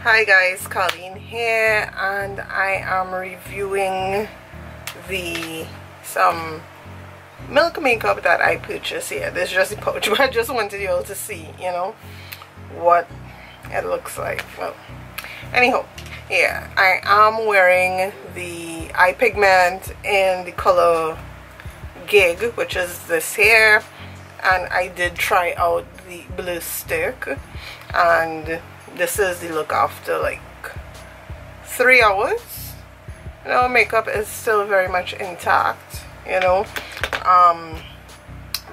Hi guys, Ikarlene here, and I am reviewing some milk makeup that I purchased here. This is just a pouch, but I just wanted you all to see, you know, what it looks like. Well, anyhow, yeah, I am wearing the eye pigment in the color Gig, which is this here, and I did try out the blue stick, and this is the look after like 3 hours. You know, makeup is still very much intact, you know.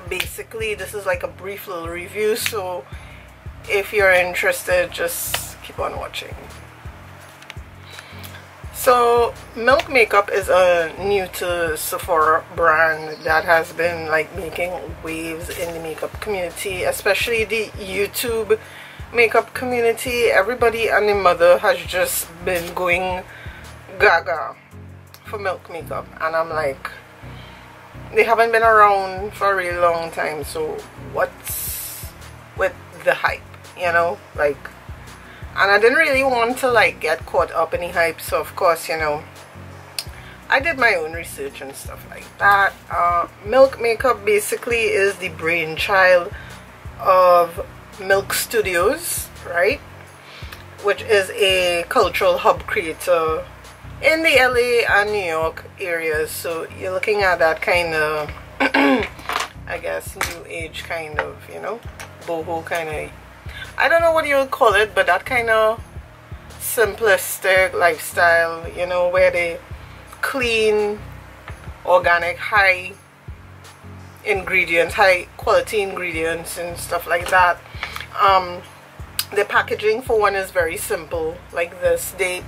Basically this is like a brief little review, so if you're interested, just keep on watching. So Milk Makeup is a new to Sephora brand that has been like making waves in the makeup community, especially the YouTube makeup community. Everybody and their mother has just been going gaga for Milk Makeup, and I'm like, they haven't been around for a really long time, so what's with the hype, you know? Like, and I didn't really want to like get caught up in the hype, so of course, you know, I did my own research and stuff like that. Milk Makeup basically is the brainchild of Milk Studios, right, which is a cultural hub creator in the LA and New York areas. So you're looking at that kind of I guess new age kind of, you know, boho kind of, I don't know what you would call it, but that kind of simplistic lifestyle, you know, where they clean, organic, high ingredients, high quality ingredients and stuff like that. The packaging for one is very simple like this. They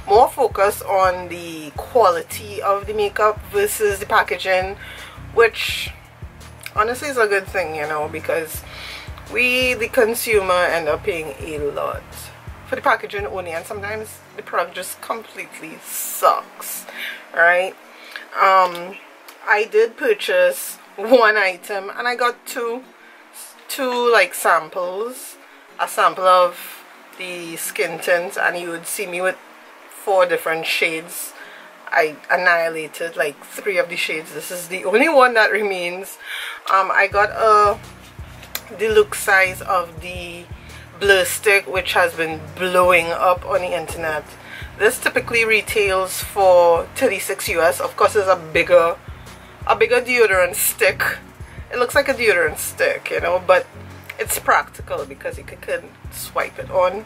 more focus on the quality of the makeup versus the packaging, which honestly is a good thing, you know, because we the consumer end up paying a lot for the packaging only, and sometimes the product just completely sucks, right? I did purchase one item and I got two like samples, a sample of the skin tint, and you would see me with 4 different shades. I annihilated like 3 of the shades. This is the only one that remains. I got a deluxe size of the blur stick, which has been blowing up on the internet. This typically retails for $36 US. Of course, it's a bigger deodorant stick. It looks like a deodorant stick, you know, but it's practical because you can swipe it on.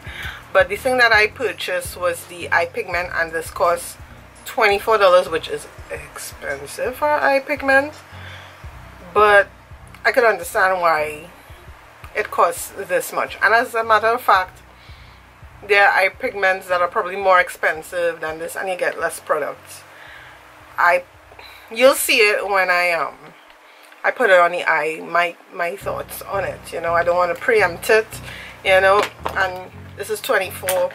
But the thing that I purchased was the eye pigment, and this cost $24, which is expensive for eye pigment, but I could understand why it costs this much. And as a matter of fact, there are eye pigments that are probably more expensive than this, and you get less products. You'll see it when I put it on the eye, my thoughts on it, you know. I don't want to preempt it, you know. And this is $24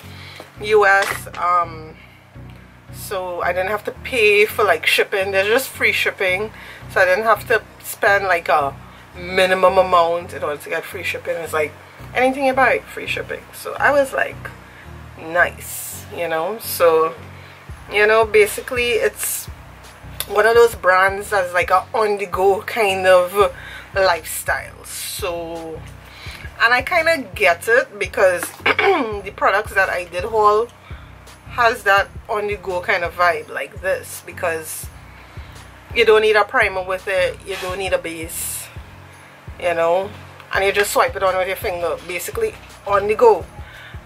US, so I didn't have to pay for like shipping. There's just free shipping, so I didn't have to spend like a minimum amount in order to get free shipping. It's like anything you buy, free shipping. So I was like, nice, you know. So, you know, basically it's one of those brands that's like a on-the-go kind of lifestyle. So, and I kind of get it because the products that I did haul has that on-the-go kind of vibe like this, because you don't need a primer with it, you don't need a base, you know, and you just swipe it on with your finger, basically on the go.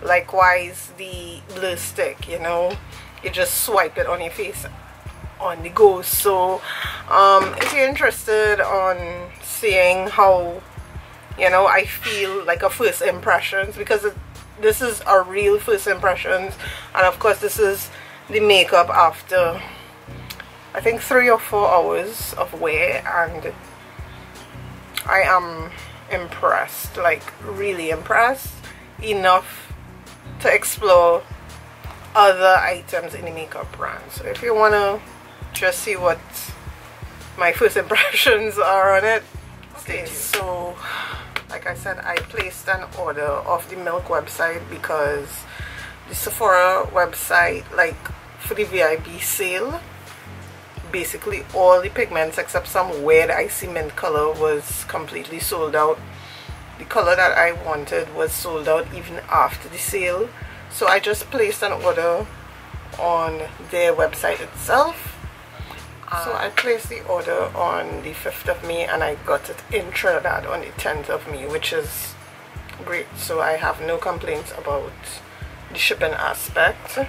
Likewise the blue stick, you know, you just swipe it on your face on the go. So if you're interested on seeing how, you know, I feel like a first impressions, because this is a real first impressions, and of course this is the makeup after I think 3 or 4 hours of wear, and I am impressed, like really impressed enough to explore other items in the makeup brand. So if you want to just see what my first impressions are on it, stay tuned. So like I said, I placed an order off the Milk website because the Sephora website, like for the VIP sale, basically all the pigments except some weird icy mint color was completely sold out. The color that I wanted was sold out even after the sale, so I just placed an order on their website itself. So I placed the order on the 5th of May and I got it in Trinidad on the 10th of May, which is great. So I have no complaints about the shipping aspect. So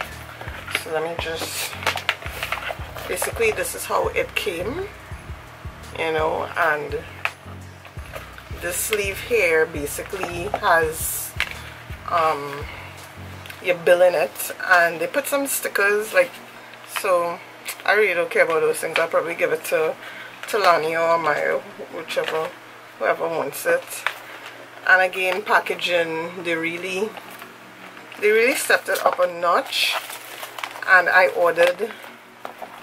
let me just, basically this is how it came, you know, and this sleeve here basically has your bill in it, and they put some stickers, like, so I really don't care about those things. I'll probably give it to Lani or Maya, whoever wants it. And again, packaging, they really stepped it up a notch. And I ordered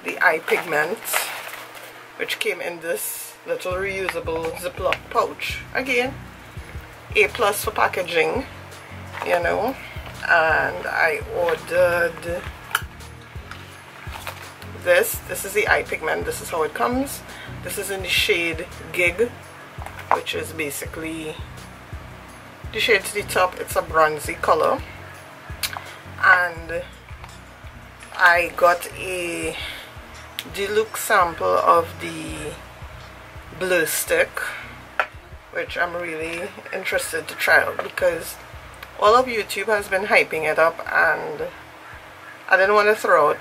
the iPigment, which came in this little reusable Ziploc pouch. Again, A+ for packaging, you know. And I ordered this is the iPigment. This is how it comes. This is in the shade Gig, which is basically the shade to the top. It's a bronzy color, and I got a deluxe sample of the blue stick, which I'm really interested to try out because all of YouTube has been hyping it up and I didn't want to throw out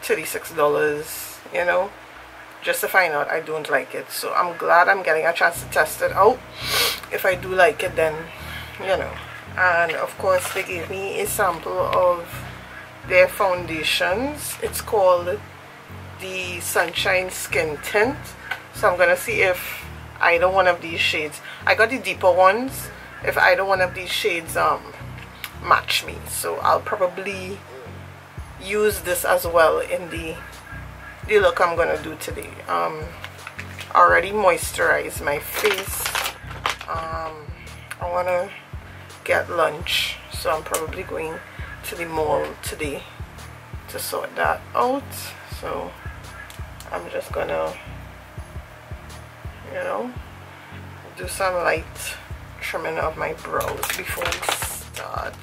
$36, you know, just to find out I don't like it. So I'm glad I'm getting a chance to test it out. If I do like it, then, you know. And of course they gave me a sample of their foundations. It's called the Sunshine Skin Tint. So I'm gonna see if either one of these shades, I got the deeper ones, if either one of these shades match me. So I'll probably use this as well in the look I'm gonna do today. Already moisturized my face. I wanna get lunch, so I'm probably going to the mall today to sort that out. So I'm just gonna, you know, do some light trimming of my brows before we start,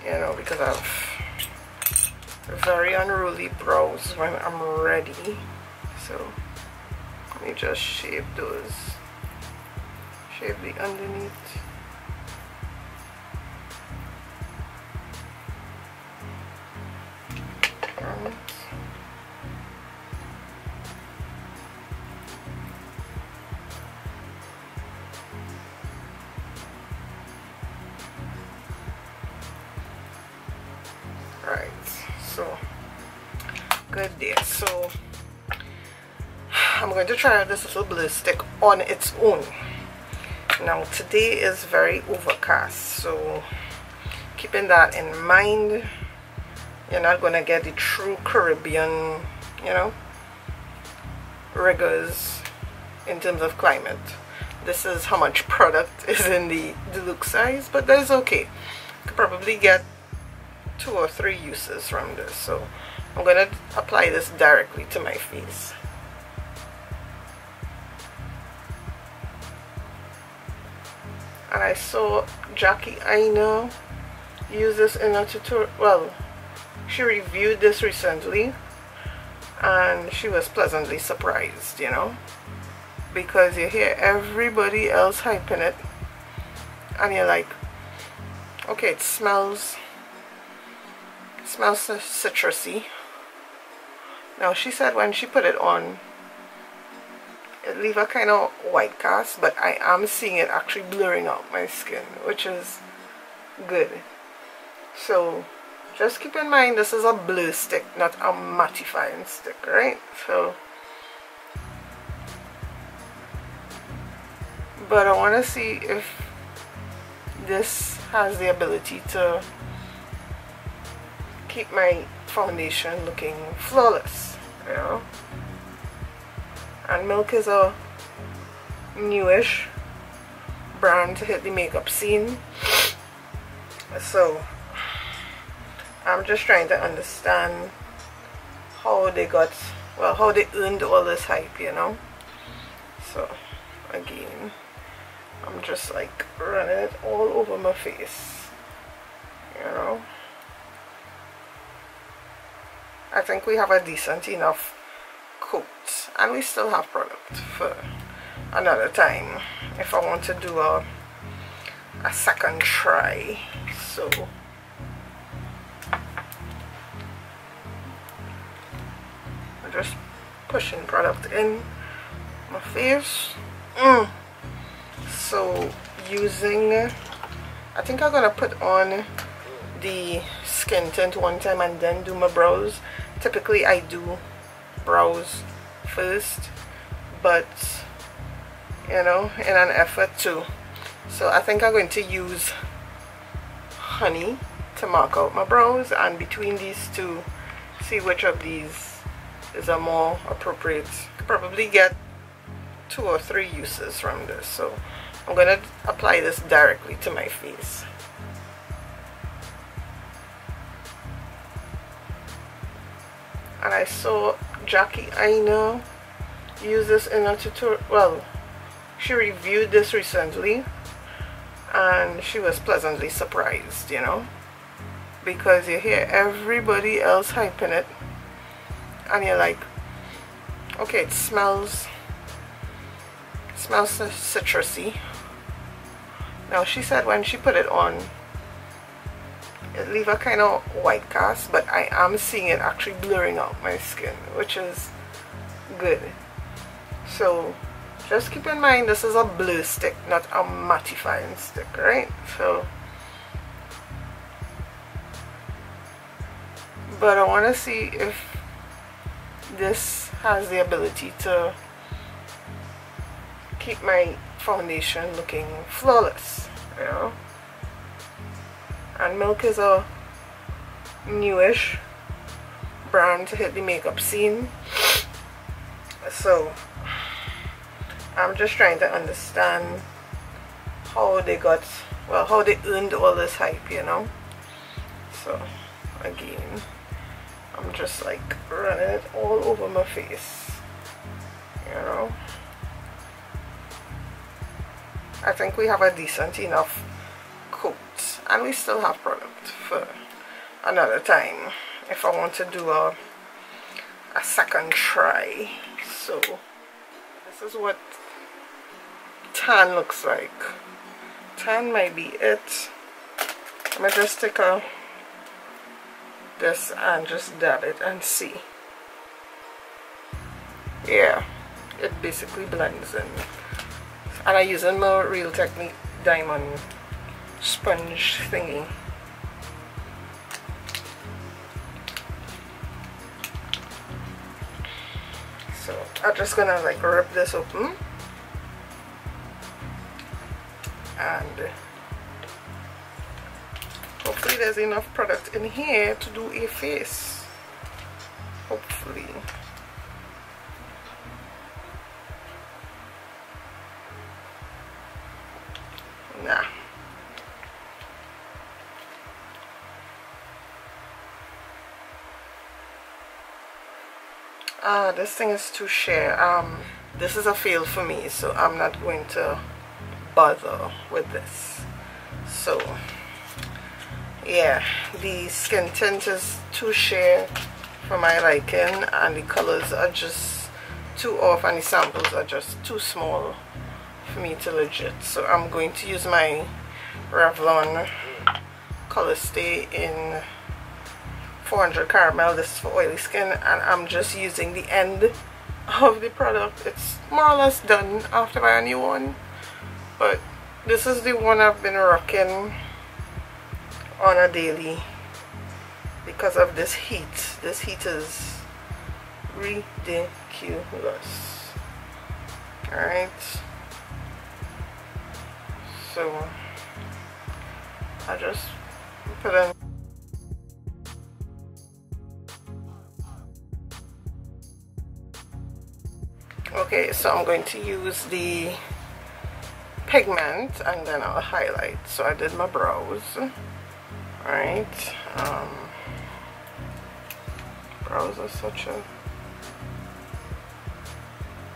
you know, because I've very unruly brows when I'm ready. So let me just shave those, shave the underneath. Right, so good day. So I'm going to try out this little blue stick on its own. Now today is very overcast, so keeping that in mind, you're not going to get the true Caribbean, you know, rigors in terms of climate. This is how much product is in the deluxe size, but that's okay. You could probably get 2 or 3 uses from this. So I'm going to apply this directly to my face. And I saw Jackie Aina use this in a tutorial. Well, she reviewed this recently and she was pleasantly surprised, you know, because you hear everybody else hyping it and you're like, okay, it smells citrusy. Now she said when she put it on, it leave a kind of white cast, but I am seeing it actually blurring out my skin, which is good. So just keep in mind, this is a blue stick, not a mattifying stick, right? So, but I want to see if this has the ability to keep my foundation looking flawless, you know. And Milk is a newish brand to hit the makeup scene, so I'm just trying to understand how they got, well, how they earned all this hype, you know. So again, I'm just like running it all over my face, you know. I think we have a decent enough coat, and we still have product for another time if I want to do a second try. So I'm just pushing product in my face. So using, I think I'm gonna put on the skin tint one time and then do my brows. Typically I do brows first, but you know, in an effort to, so I think I'm going to use honey to mark out my brows, and between these two, see which of these is a more appropriate. Could probably get 2 or 3 uses from this. So I'm going to apply this directly to my face. And I saw Jackie Aina use this in a tutorial. Well, she reviewed this recently and she was pleasantly surprised, you know, because you hear everybody else hyping it and you're like, okay, it smells citrusy. Now she said when she put it on, it leave a kind of white cast, but I am seeing it actually blurring out my skin, which is good. So just keep in mind, this is a blur stick, not a mattifying stick, right? So, but I want to see if this has the ability to keep my foundation looking flawless, you know. And Milk is a newish brand to hit the makeup scene, so I'm just trying to understand how they got, well, how they earned all this hype, you know. So again, I'm just like running it all over my face, you know. I think we have a decent enough coat, and we still have product for another time if I want to do a second try. So this is what tan looks like. Tan might be it. I'm gonna just take this and just dab it and see. Yeah, it basically blends in. And I'm using my Real Technique diamond sponge thingy. So I'm just gonna like rip this open and hopefully there's enough product in here to do a face. Hopefully. Nah. This thing is too sheer. This is a fail for me, so I'm not going to bother with this. So yeah, the skin tint is too sheer for my liking, and the colors are just too off, and the samples are just too small for me to legit. So I'm going to use my Revlon Color Stay in 400 Caramel. This is for oily skin, and I'm just using the end of the product. It's more or less done after buying a new one, but this is the one I've been rocking on a daily because of this heat. This heat is ridiculous. Alright, so I just put in. Okay, so I'm going to use the pigment and then I'll highlight. So I did my brows. Alright, Brows are such a...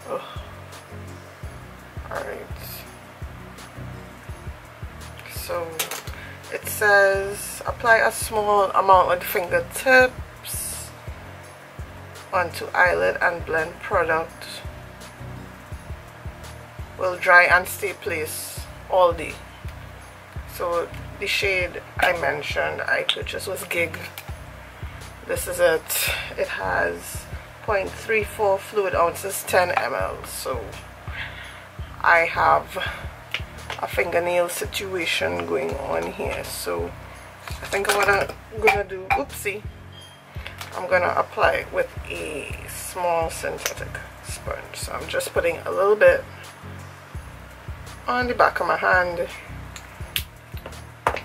Ugh. Alright. So it says apply a small amount with fingertips onto eyelid and blend product. Will dry and stay place all day. So the shade I mentioned I purchased was Gig. This is it. It has 0.34 fluid ounces, 10 ml. So I have a fingernail situation going on here. So I think what I'm gonna do, oopsie, I'm gonna apply it with a small synthetic sponge. So I'm just putting a little bit on the back of my hand,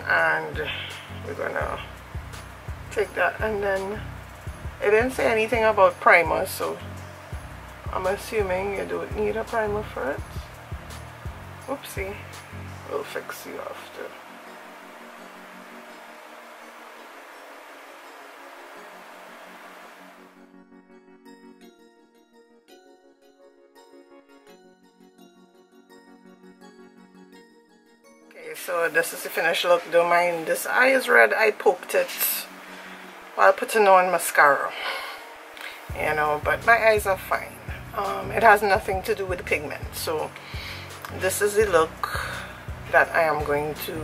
and we're gonna take that, and then it didn't say anything about primer, so I'm assuming you don't need a primer for it. Oopsie, we'll fix you after. So this is the finished look. Don't mind this eye is red. I poked it while putting on mascara, you know, but my eyes are fine. It has nothing to do with the pigment. So this is the look that I am going to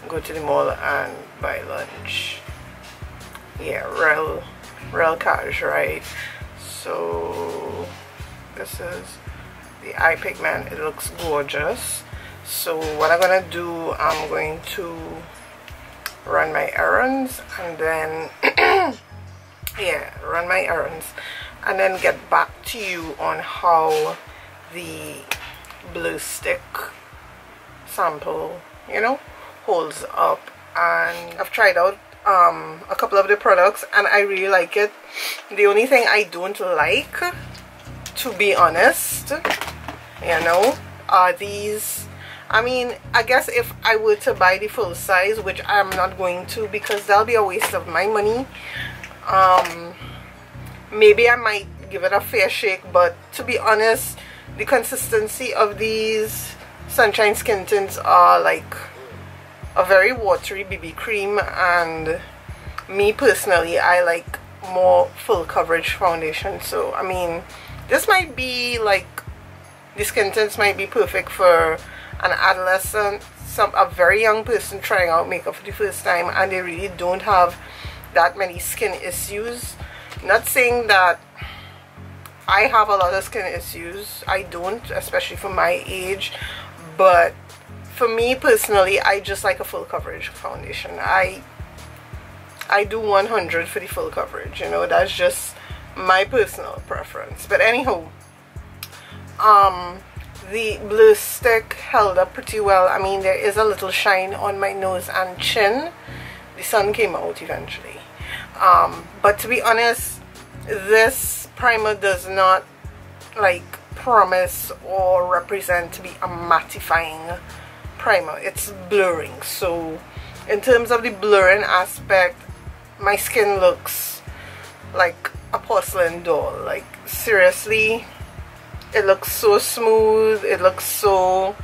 go to the mall and buy lunch. Yeah, real cash, right? So this is the eye pigment. It looks gorgeous. So what I'm gonna do, I'm going to run my errands, and then yeah, run my errands, and then get back to you on how the blue stick sample, you know, holds up. And I've tried out a couple of the products and I really like it. The only thing I don't like, to be honest, you know, are these. I mean, I guess if I were to buy the full size, which I'm not going to because that'll be a waste of my money, maybe I might give it a fair shake. But to be honest, the consistency of these Sunshine Skin Tints are like a very watery BB cream, and me personally, I like more full coverage foundation. So I mean, this might be like, the skin tints might be perfect for an adolescent, a very young person trying out makeup for the first time, and they really don't have that many skin issues. Not saying that I have a lot of skin issues, I don't, especially for my age, but for me personally, I just like a full coverage foundation. I do 100 for the full coverage, you know, that's just my personal preference. But anyhow, the blue stick held up pretty well. I mean, there is a little shine on my nose and chin. The sun came out eventually. But to be honest, this primer does not like promise or represent to be a mattifying primer. It's blurring. So in terms of the blurring aspect, my skin looks like a porcelain doll. Like seriously, it looks so smooth, it looks so,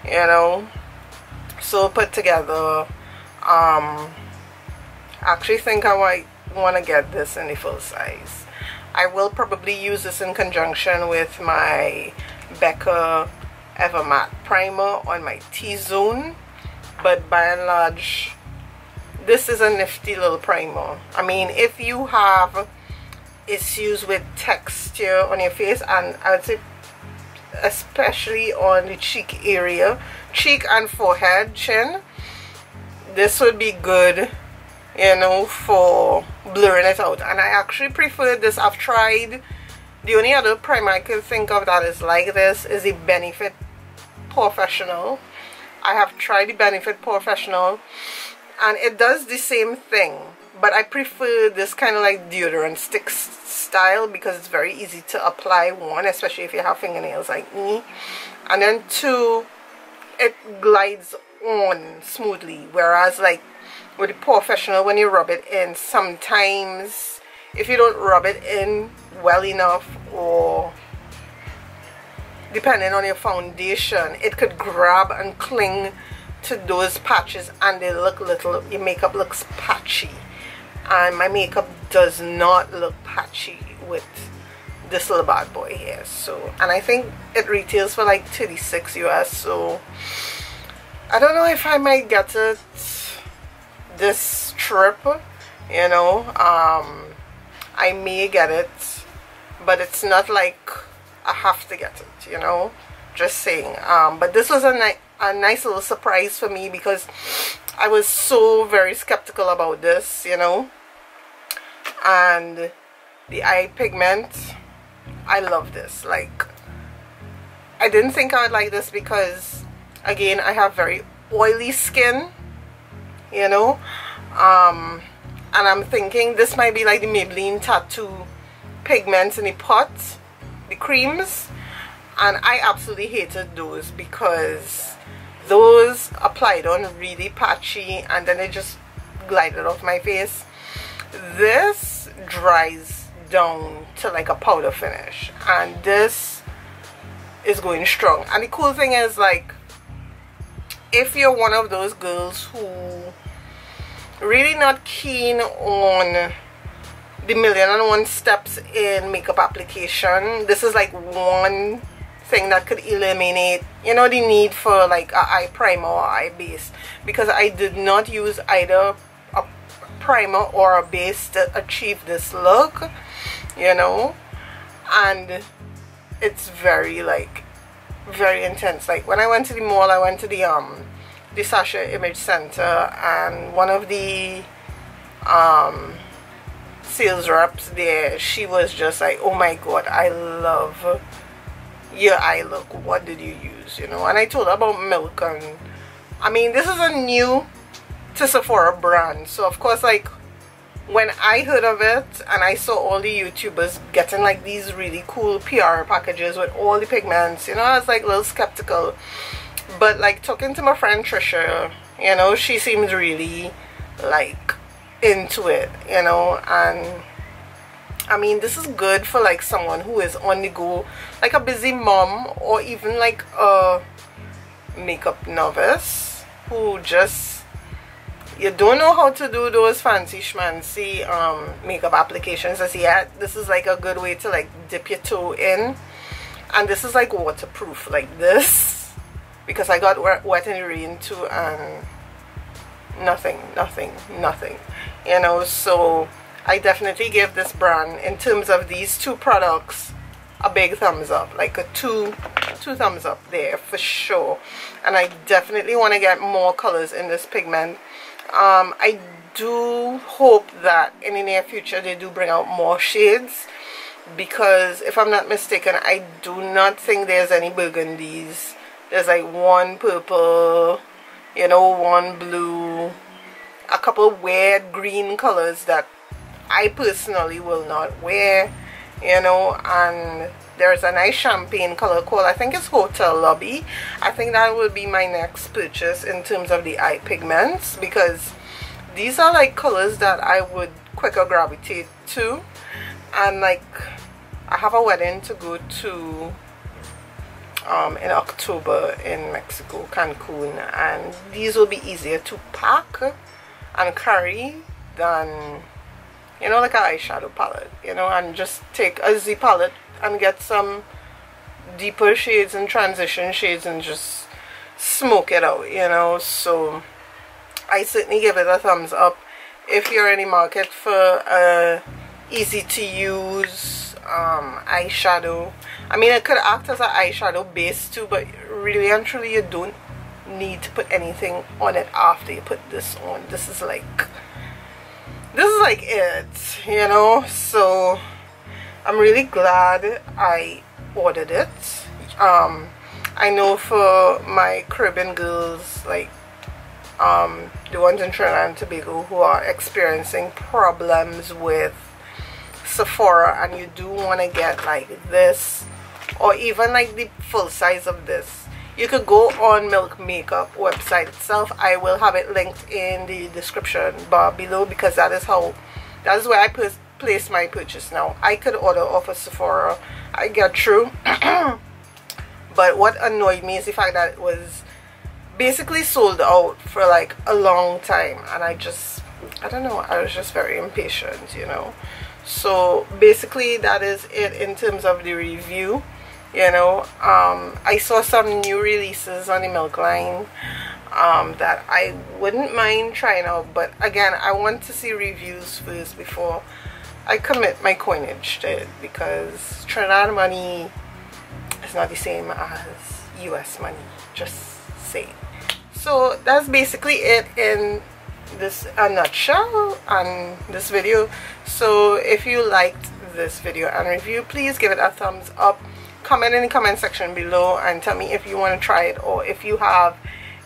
you know, so put together. I actually think I might want to get this in the full size. I will probably use this in conjunction with my Becca Ever Matte primer on my T-zone, but by and large, this is a nifty little primer. I mean, if you have issues with texture on your face, and I would say especially on the cheek area, cheek and forehead, chin, this would be good, you know, for blurring it out. And I actually prefer this. I've tried, the only other primer I could think of that is like this is the Benefit Professional. I have tried the Benefit Professional and it does the same thing, but I prefer this kind of like deodorant stick style because it's very easy to apply, one, especially if you have fingernails like me, and then two, it glides on smoothly, whereas like with the Professional, when you rub it in, sometimes if you don't rub it in well enough, or depending on your foundation, it could grab and cling to those patches and they look little, your makeup looks patchy. And my makeup does not look patchy with this little bad boy here. So, and I think it retails for like 36 US, so I don't know if I might get it this trip, you know. I may get it, but it's not like I have to get it, you know, just saying. But this was a nice little surprise for me, because I was so very skeptical about this, you know. And the eye pigment, I love this. Like, I didn't think I would like this because, again, I have very oily skin, you know. And I'm thinking this might be like the Maybelline Tattoo pigments in the pot, the creams, and I absolutely hated those because those applied on really patchy and then it just glided off my face. This dries down to like a powder finish, and this is going strong. And the cool thing is, like, if you're one of those girls who really not keen on the 1,000,001 steps in makeup application, this is like one thing that could eliminate, you know, the need for like a eye primer or eye base, because I did not use either a primer or a base to achieve this look, you know. And it's very, like, very intense. Like, when I went to the mall, I went to the Sasha Image Center, and one of the sales reps there, she was just like, oh my god, I love your eye look, what did you use, you know. And I told her about Milk, and I mean, this is a new to Sephora brand, so of course, like, when I heard of it and I saw all the YouTubers getting like these really cool PR packages with all the pigments, you know, I was like a little skeptical. But like, talking to my friend Trisha, you know, she seems really like into it, you know. And I mean, this is good for like someone who is on the go, like a busy mom, or even like a makeup novice who just, you don't know how to do those fancy schmancy makeup applications as yet. This is like a good way to like dip your toe in. And this is like waterproof, like this, because I got wet in the rain too, and nothing, you know. So I definitely give this brand, in terms of these two products, a big thumbs up, like a two thumbs up there for sure. And I definitely want to get more colors in this pigment. I do hope that in the near future they do bring out more shades, because if I'm not mistaken, I do not think there's any burgundies. There's like one purple, you know, one blue, a couple weird green colors that I personally will not wear, you know. And there's a nice champagne color called, I think it's Hotel Lobby. I think that will be my next purchase in terms of the eye pigments, because these are like colors that I would quicker gravitate to. And like, I have a wedding to go to in October in Mexico, Cancun, and these will be easier to pack and carry than, you know, like an eyeshadow palette, you know. And just take a Z palette and get some deeper shades and transition shades and just smoke it out, you know. So I certainly give it a thumbs up if you're in the market for easy to use eyeshadow. I mean, it could act as an eyeshadow base too, but really and truly you don't need to put anything on it after you put this on. This is like it, you know. So I'm really glad I ordered it. I know for my Caribbean girls, like the ones in Trinidad and Tobago who are experiencing problems with Sephora, and you do want to get like this, or even like the full size of this, you could go on Milk Makeup website itself. I will have it linked in the description bar below, because that is where I placed my purchase now. I could order off of Sephora. I get through. But what annoyed me is the fact that it was basically sold out for like a long time, and I don't know, I was just very impatient, you know. So basically that is it in terms of the review, you know. I saw some new releases on the Milk line that I wouldn't mind trying out, but again, I want to see reviews first before I commit my coinage to it, because Trinidad money is not the same as US money, just saying. So that's basically it in this a nutshell on this video. So if you liked this video and review, please give it a thumbs up, comment in the comment section below and tell me if you want to try it, or if you have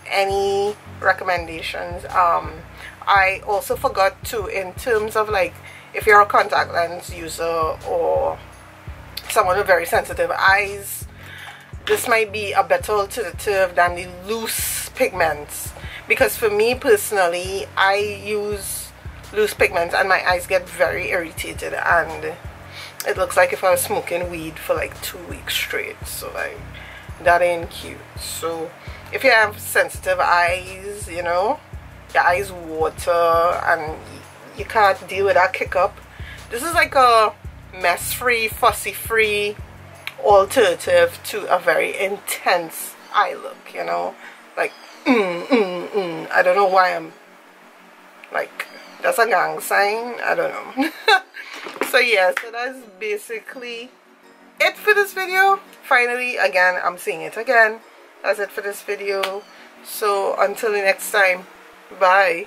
any recommendations. I also forgot to, in terms of like, if you're a contact lens user or someone with very sensitive eyes, this might be a better alternative than the loose pigments, because for me personally, I use loose pigments and my eyes get very irritated, and it looks like if I was smoking weed for like 2 weeks straight. So like, that ain't cute. So if you have sensitive eyes, you know, your eyes water and you can't deal with that kick up, this is like a mess free, fussy free alternative to a very intense eye look, you know. Like I don't know why I'm like, that's a gang sign, I don't know. So yeah, so that's basically it for this video. Finally, again, I'm saying it again, that's it for this video. So until the next time, bye.